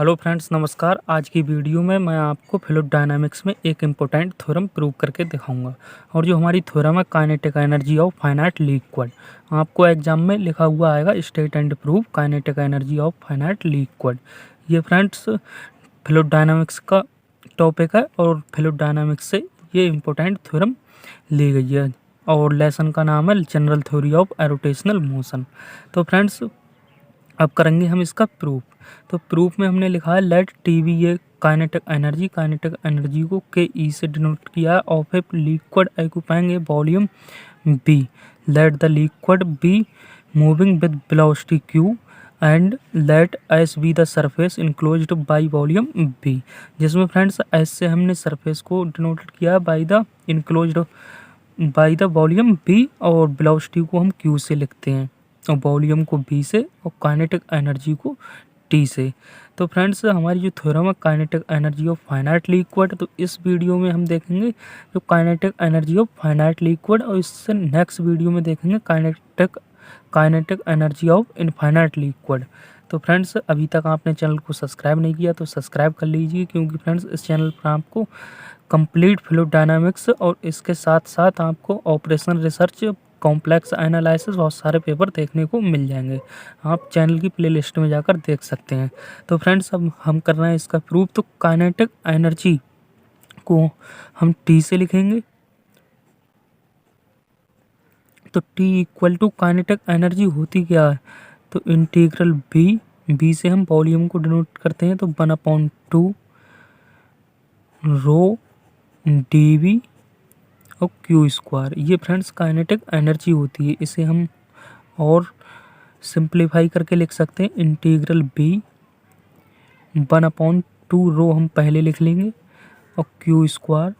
Hello friends, नमस्कार। आज की वीडियो में मैं आपको फ्लूइड डायनामिक्स में एक इम्पोर्टेंट थ्योरम प्रूव करके दिखाऊंगा। और जो हमारी थ्योरम है kinetic energy of finite liquid, आपको एग्जाम में लिखा हुआ आएगा state and prove kinetic energy of finite liquid. ये फ्रेंड्स फ्लूइड डायनामिक्स का टॉपिक है और फ्लूइड डायनामिक्स से ये इम्पोर्टेंट थ्योरम ली गई है और लेसन का नाम है general theory of rotational motion. तो फ्रेंड्स अब करेंगे हम इसका प्रूफ। तो प्रूफ में हमने लिखा है let T be a kinetic energy को के ई से डिनोट किया है of a liquid occupying a volume V. Let the liquid be moving with velocity q and let S be the surface enclosed by volume V. जिसमें friends S से हमने surface को denoted किया by the enclosed by the volume V और velocity को हम Q से लिखते हैं और वॉल्यूम को बी से और काइनेटिक एनर्जी को टी से। तो फ्रेंड्स हमारी जो थ्योरम है kinetic energy of finite liquid, तो इस वीडियो में हम देखेंगे जो kinetic energy of finite liquid और इससे नेक्स्ट वीडियो में देखेंगे kinetic energy of infinite liquid. तो फ्रेंड्स अभी तक आपने चैनल को सब्सक्राइब नहीं किया तो सब्सक्राइब कर लीजिए, क्योंकि फ्रेंड्स इस चैनल पर आपको कंप्लीट फ्लूइड डायनामिक्स और इसके साथ साथ आपको ऑपरेशन रिसर्च, कॉम्प्लेक्स एनालिसिस बहुत सारे पेपर देखने को मिल जाएंगे। आप चैनल की प्लेलिस्ट में जाकर देख सकते हैं। तो फ्रेंड्स अब हम कर रहे हैं इसका प्रूफ। तो काइनेटिक एनर्जी को हम टी से लिखेंगे। तो T equal to kinetic energy होती क्या है, तो इंटीग्रल बी से हम वॉल्यूम को डिनोट करते हैं, तो 1/2 रो डी वी और क्यू स्क्वायर। ये फ्रेंड्स काइनेटिक एनर्जी होती है। इसे हम और सिंप्लीफाई करके लिख सकते हैं इंटीग्रल बी 1/2 रो हम पहले लिख लेंगे और क्यू स्क्वायर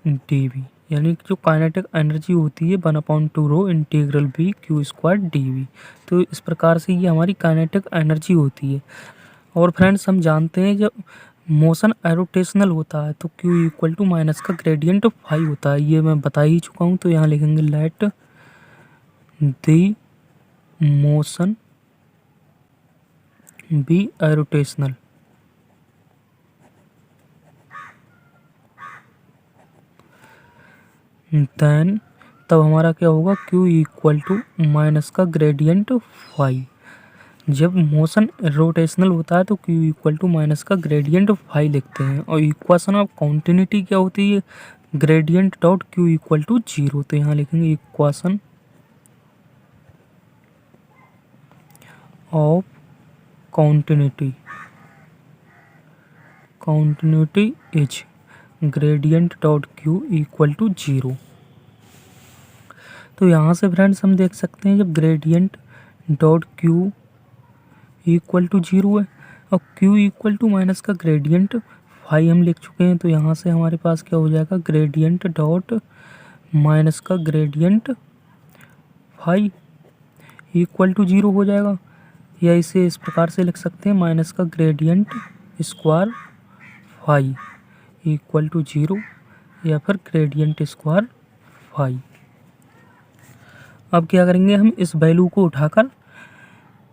डी वी, यानी कि जो काइनेटिक एनर्जी होती है 1/2 rho integral B Q square D V. तो इस प्रकार से ये हमारी काइनेटिक एनर्जी होती है। और फ्रेंड्स हम जानते हैं जब मोशन एरोटेशनल होता है तो क्यू इक्वल टू माइनस का ग्रेडियंट फाई होता है, ये मैं बता ही चुका हूँ। तो यहाँ लिखेंगे let the motion be irrotational. Then तब हमारा क्या होगा, क्यू इक्वल टू माइनस का ग्रेडियंट फाई। जब मोशन रोटेशनल होता है तो क्यू इक्वल टू माइनस का ग्रेडियंट फाई लिखते हैं। और इक्वेशन ऑफ कॉन्टिन्यूटी क्या होती है, gradient dot Q equal to 0। तो यहाँ लिखेंगे equation of continuity is gradient dot Q equal to 0। तो यहाँ से फ्रेंड्स हम देख सकते हैं जब gradient dot Q equal to 0 है और क्यू इक्वल टू माइनस का ग्रेडियंट फाई हम लिख चुके हैं, तो यहाँ से हमारे पास क्या हो जाएगा, ग्रेडियंट डॉट माइनस का ग्रेडियंट फाई इक्वल टू 0 हो जाएगा। या इसे इस प्रकार से लिख सकते हैं माइनस का gradient square phi equal to 0 या फिर ग्रेडियंट स्क्वायर फाई। अब क्या करेंगे, हम इस वैल्यू को उठाकर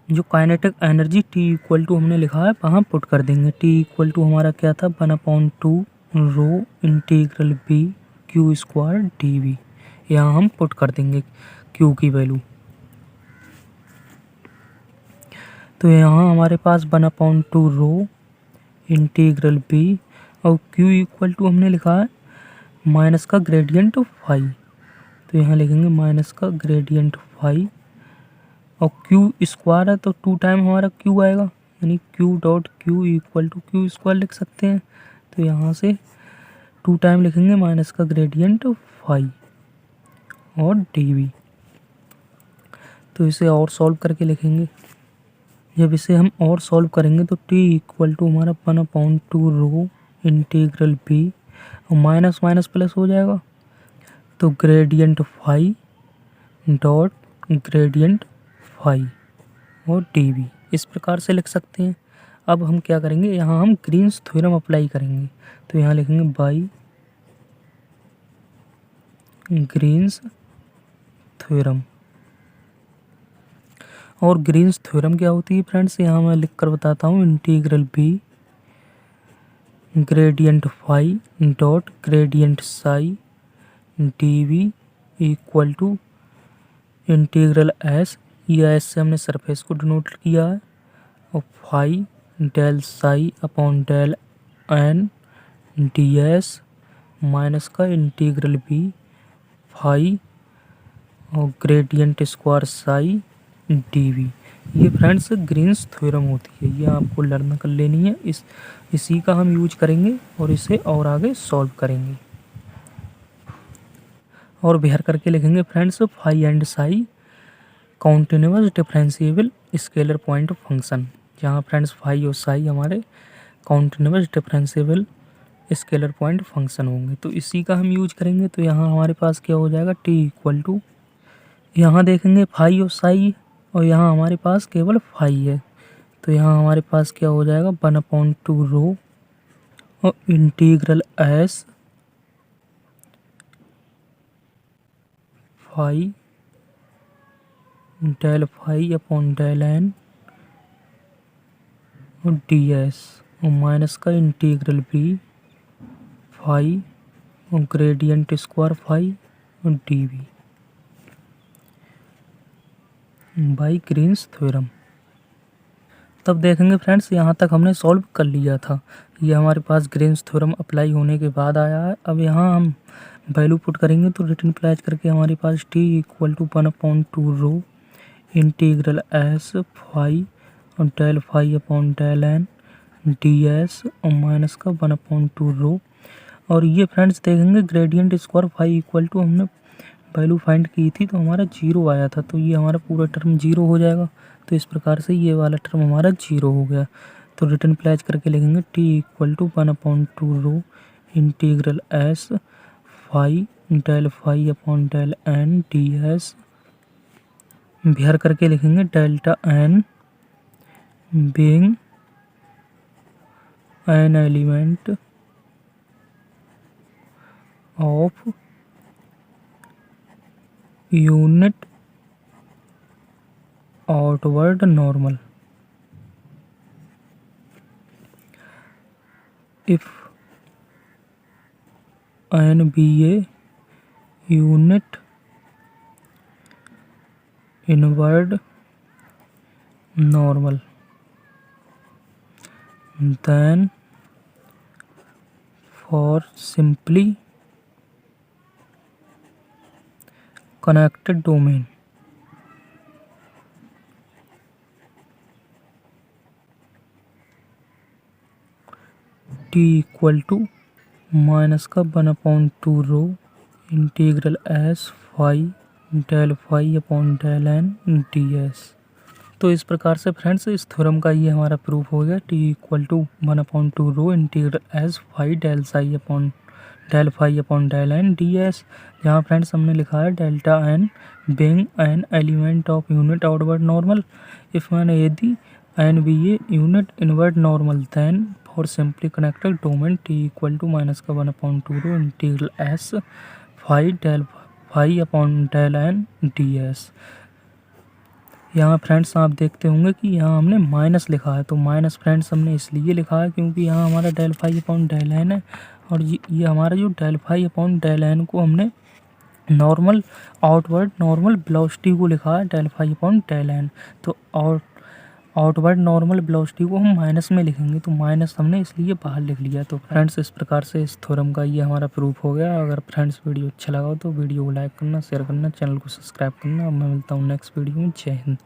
जो kinetic energy T equal to हमने लिखा है वहाँ पुट कर देंगे। टी इक्वल टू हमारा क्या था, 1/2 rho integral B Q square D V. यहाँ हम पुट कर देंगे क्यू की वैल्यू। तो यहाँ हमारे पास 1/2 रो इंटीग्रल बी और क्यू इक्वल टू हमने लिखा है माइनस का ग्रेडियंट फाई। तो यहाँ लिखेंगे माइनस का ग्रेडियंट फाई और क्यू स्क्वायर है तो 2 टाइम हमारा क्यू आएगा, यानी q dot Q equal to q square लिख सकते हैं। तो यहाँ से 2 टाइम लिखेंगे माइनस का ग्रेडियंट फाई और डी वी। तो इसे और सॉल्व करके लिखेंगे। जब इसे हम और सॉल्व करेंगे तो टी इक्वल टू हमारा 1/2 रो इंटीग्रल बी और माइनस माइनस प्लस हो जाएगा, तो gradient phi dot gradient phi और डी वी, इस प्रकार से लिख सकते हैं। अब हम क्या करेंगे, यहाँ हम ग्रीन्स थ्योरम अप्लाई करेंगे। तो यहाँ लिखेंगे बाई ग्रीन्स थ्योरम। और ग्रीन्स थ्योरम क्या होती है फ्रेंड्स, यहाँ मैं लिख कर बताता हूँ। Integral V gradient phi dot gradient psi d V equal to integral S, या एस से हमने सरफेस को डिनोट किया है, और phi del psi upon del N D S minus का इंटीग्रल बी फाई और gradient square psi d V. ये फ्रेंड्स ग्रीन्स थ्योरम होती है, ये आपको लर्न कर लेनी है। इसी का हम यूज करेंगे और इसे और आगे सॉल्व करेंगे और बिहार करके लिखेंगे friends. Phi and psi continuous differentiable scalar point function, जहाँ फ्रेंड्स फाई और साई हमारे continuous differentiable scalar point function होंगे, तो इसी का हम यूज करेंगे। तो यहाँ हमारे पास क्या हो जाएगा, टी इक्वल टू, यहाँ देखेंगे फाई और साई, और यहाँ हमारे पास केवल फाई है, तो यहाँ हमारे पास क्या हो जाएगा 1/2 रो और integral S phi del phi upon del n और डी एस, और माइनस का इंटीग्रल बी फाई और ग्रेडियंट स्क्वायर फाई और d V by Green's theorem. तब देखेंगे फ्रेंड्स यहाँ तक हमने सॉल्व कर लिया था, ये हमारे पास ग्रीन्स थ्योरम अप्लाई होने के बाद आया है। अब यहाँ हम वैल्यू पुट करेंगे, तो रिटर्न प्लाइज करके हमारे पास T equal to 1/2 rho integral S phi और del phi upon del N D S और माइनस का 1/2 रो, और ये फ्रेंड्स देखेंगे gradient square phi equal to हमने वैल्यू फाइंड की थी तो हमारा 0 आया था, तो ये हमारा पूरा टर्म 0 हो जाएगा। तो इस प्रकार से ये वाला टर्म हमारा 0 हो गया। तो रिटर्न प्लाइज करके लिखेंगे T equal to 1/2 rho integral S phi del phi upon del N D S, बिहार करके लिखेंगे delta N being an element of unit outward normal if n be a unit inward normal, then for simply connected domain t equal to minus का 1/2 rho integral S phi del phi upon del N D S. तो इस प्रकार से friends इस theorem का ये हमारा proof हो गया, T equal to 1/2 rho integral S phi del psi upon del phi upon del N D S, जहाँ फ्रेंड्स हमने लिखा है delta N being an element of unit outward normal if N यदि N be a unit inward normal then for simply connected domain T equal to minus का 1/2 rho integral S phi del phi upon del N D S. यहाँ friends आप देखते होंगे कि यहाँ हमने minus लिखा है, तो माइनस फ्रेंड्स हमने इसलिए लिखा है क्योंकि यहाँ हमारा del phi upon del n है, और ये हमारा जो del phi upon del n को हमने नॉर्मल आउटवर्ड नॉर्मल वेलोसिटी को लिखा है del phi upon del n, तो आउटवर्ड नॉर्मल वेलोसिटी को हम माइनस में लिखेंगे, तो माइनस हमने इसलिए बाहर लिख लिया। तो फ्रेंड्स इस प्रकार से इस थ्योरम का ये हमारा प्रूफ हो गया। अगर फ्रेंड्स वीडियो अच्छा लगा हो तो वीडियो को लाइक करना, शेयर करना, चैनल को सब्सक्राइब करना। अब मैं मिलता हूँ नेक्स्ट वीडियो में। जय हिंद।